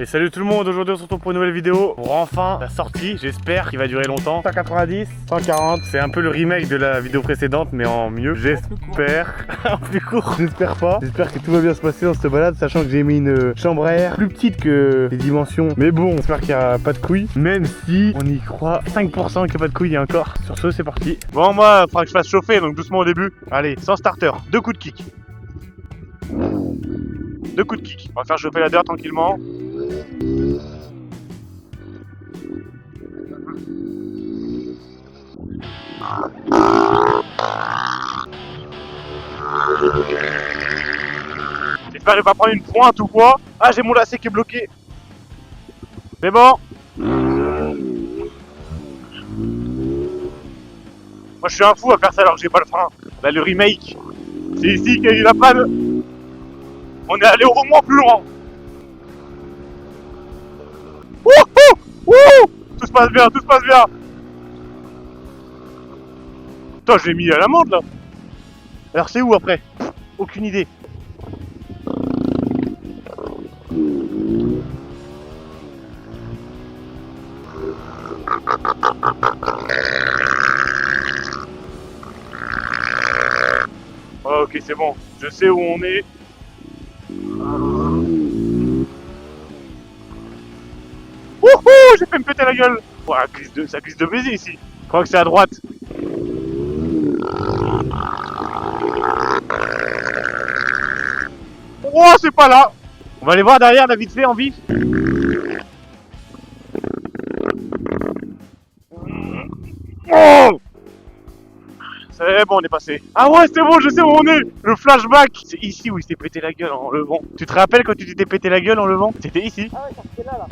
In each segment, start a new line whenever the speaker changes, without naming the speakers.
Et salut tout le monde, aujourd'hui on se retrouve pour une nouvelle vidéo pour enfin la sortie, j'espère, qui va durer longtemps. 190, 140, c'est un peu le remake de la vidéo précédente mais en mieux, j'espère. En plus court, j'espère pas. J'espère que tout va bien se passer dans cette balade, sachant que j'ai mis une chambre à air plus petite que les dimensions. Mais bon, j'espère qu'il n'y a pas de couilles, même si on y croit 5% qu'il n'y a pas de couilles et encore. Sur ce, c'est parti. Bon, moi, il faudra que je fasse chauffer, donc doucement au début. Allez, sans starter, 2 coups de kick. 2 coups de kick. On va faire chauffer la dirt tranquillement. J'espère qu'il va prendre une pointe ou quoi. Ah, j'ai mon lacet qui est bloqué. C'est bon. Moi je suis un fou à faire ça alors que j'ai pas le frein. Là le remake, c'est ici qu'il a pas de... On est allé au moins plus loin. Wouhou, wouhou. Tout se passe bien, tout se passe bien. Putain, j'ai mis à l'amende là. Alors c'est où après? Aucune idée. Oh, ok, c'est bon. Je sais où on est. Wouhou, j'ai fait me péter la gueule. Oh, ça glisse de baiser ici. Je crois que c'est à droite. Oh, c'est pas là. On va aller voir derrière la vite fait en vif. Oh, c'est bon, on est passé. Ah ouais, c'est bon, je sais où on est. Le flashback. C'est ici où il s'est pété la gueule en levant. Tu te rappelles quand tu t'étais pété la gueule en levant? C'était ici.
Ah ouais, c'est là.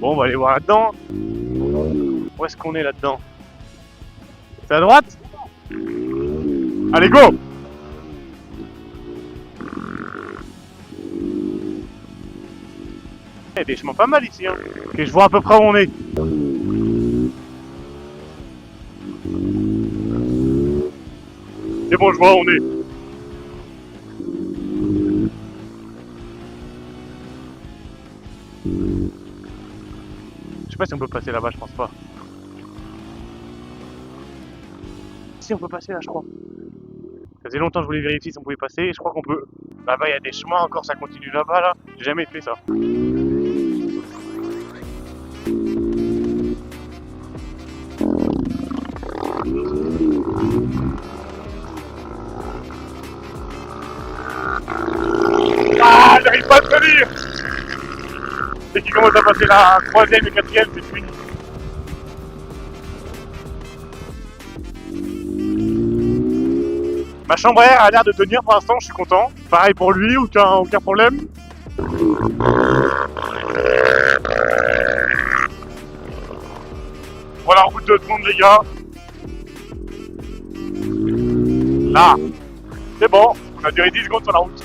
Bon, on va aller voir là-dedans. Où est-ce qu'on est là-dedans? C'est à droite? Allez, go! Il y a des chemins pas mal ici, hein. Ok, je vois à peu près où on est. C'est bon, je vois où on est. Je sais pas si on peut passer là-bas, je pense pas. Si on peut passer là, je crois. Ça faisait longtemps que je voulais vérifier si on pouvait passer et je crois qu'on peut. Là-bas, il y a des chemins encore, ça continue là-bas, là. J'ai jamais fait ça. Ah, j'arrive pas à tenir. Dès qu'il commence à passer la 3ème et 4ème, c'est fini. Ma chambre à air a l'air de tenir pour l'instant, je suis content. Pareil pour lui, aucun problème. Voilà, en route de 30 les gars. Là, c'est bon, on a duré 10 secondes sur la route.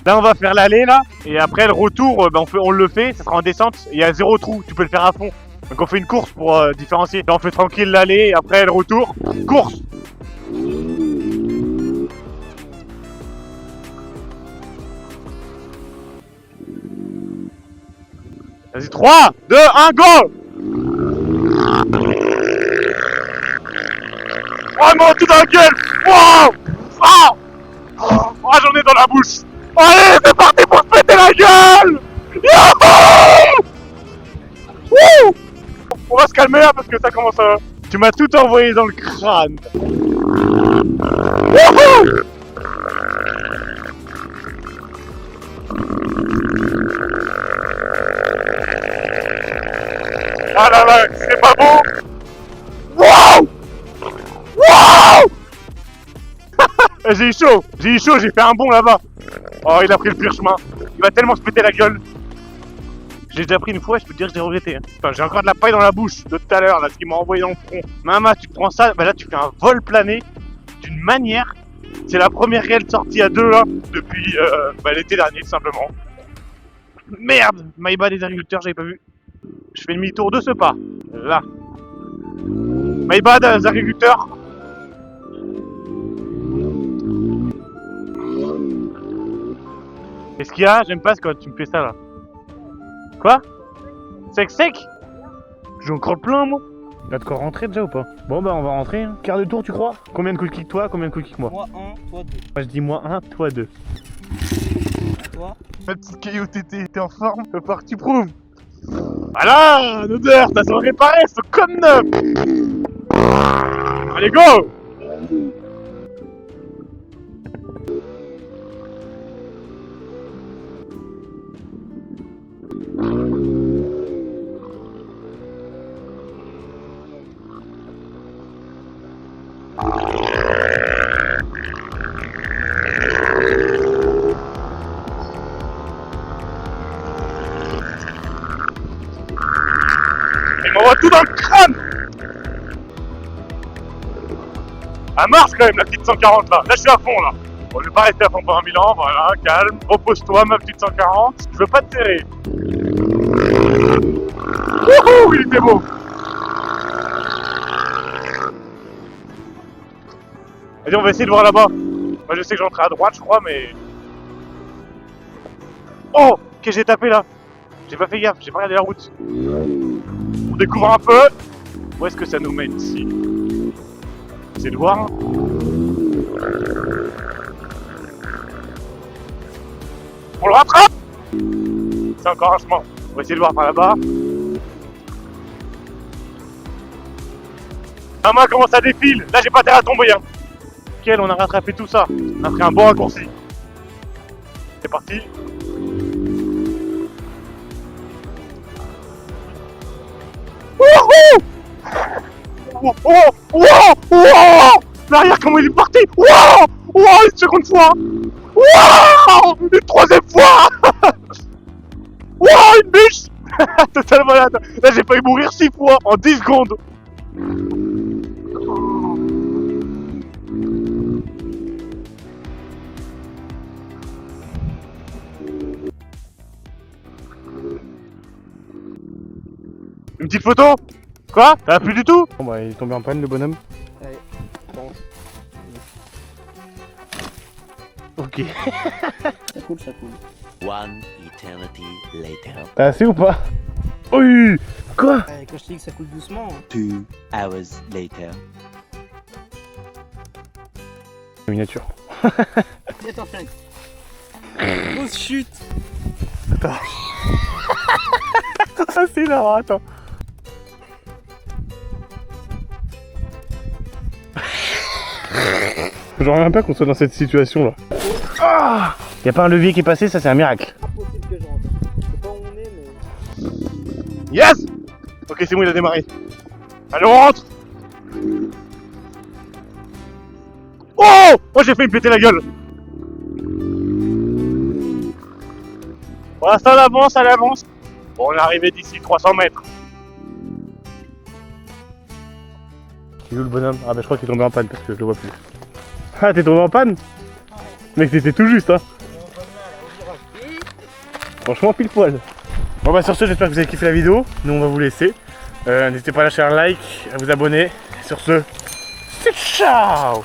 Là on va faire l'aller là, et après le retour, on le fait, ça sera en descente, il y a 0 trou, tu peux le faire à fond. Donc on fait une course pour différencier. Là on fait tranquille l'aller, et après le retour, course. Vas-y, 3, 2, 1, go! Vraiment tout dans la gueule! Wow! Ah! Oh, j'en ai dans la bouche! Allez, c'est parti pour se péter la gueule! Youhou! Wouh! On va se calmer là parce que ça commence à... Tu m'as tout envoyé dans le crâne! Wouhou! Ah là là, c'est pas bon! Wow! Wow! J'ai eu chaud, j'ai fait un bond là-bas. Oh, il a pris le pire chemin. Il va tellement se péter la gueule. J'ai déjà pris une fois, je peux te dire que j'ai regretté. Hein. Enfin, j'ai encore de la paille dans la bouche de tout à l'heure, là, ce qu'il m'a envoyé dans le front. Maman, tu prends ça, bah là tu fais un vol plané d'une manière. C'est la première réelle sortie à deux là, depuis l'été dernier, tout simplement. Merde, my bad des agriculteurs, j'avais pas vu. Je fais demi-tour de ce pas. Là. My bad, les agriculteurs. Qu'est-ce qu'il y a? J'aime pas quand tu me fais ça là. Quoi? Sec? J'en crois plein moi.
T'as de quoi rentrer déjà ou pas? Bon bah on va rentrer. Hein. Quart de tour tu crois? Combien de coups de kick toi? Combien de coups de kick moi?
Moi 1, toi 2.
Moi je dis moi 1, toi 2.
Toi?
Ma petite caillou tété, t'es en forme? Faut pas que tu prouves. Voilà, un odeur, ça se réparer, c'est comme neuf. Allez go! Il m'envoie tout dans le crâne! Elle marche quand même la petite 140 là, là je suis à fond là. Bon je vais pas rester à fond pendant 1000 ans, voilà, calme, repose-toi ma petite 140, je veux pas te serrer. Wouhou, il était beau! Vas-y on va essayer de voir là-bas. Moi je sais que j'entrais à droite je crois mais... Oh! Qu'est-ce que j'ai tapé là? J'ai pas fait gaffe, j'ai pas regardé la route. On découvre un peu. Où est-ce que ça nous mène ici? C'est de voir. On le rattrape. C'est encore un chemin. On va essayer de voir par là-bas. La main comment ça défile. Là j'ai pas terre à tomber hein. Ok, on a rattrapé tout ça. On a pris un bon raccourci. C'est parti. Wouhou! Oh! L'arrière, comment il est parti? Wow! Une seconde fois! Wow! Une troisième fois! Wow! Une biche! Totalement malade! Là, j'ai failli mourir 6 fois en 10 secondes! Une petite photo? Quoi? Ça va plus du tout?
Bon bah il est tombé en panne le bonhomme.
Allez, pense.
Ok.
Ça coule.
One eternity later.
T'as assez ou pas? Oui. Quoi?
Quand je te dis que ça coule doucement. Hein.
2 hours later.
Miniature.
Attends, Frank. Grosse chute.
Attends. Ah c'est là, attends. J'en reviens pas qu'on soit dans cette situation là. Ah, y a pas un levier qui est passé, ça c'est un miracle.
Impossible que je rentre. Je sais pas où on est, mais.
Yes! Ok, c'est bon, il a démarré. Allez, on rentre! Oh! Oh, j'ai failli me péter la gueule! Voilà, ça avance, ça avance. Bon, on est arrivé d'ici 300 mètres.
Il est où le bonhomme? Ah bah je crois qu'il est tombé en panne parce que je le vois plus. Ah t'es tombé en panne? Mec t'étais tout juste hein. Franchement pile poil. Bon bah sur ce j'espère que vous avez kiffé la vidéo. Nous on va vous laisser. N'hésitez pas à lâcher un like, à vous abonner. Sur ce, c'est ciao!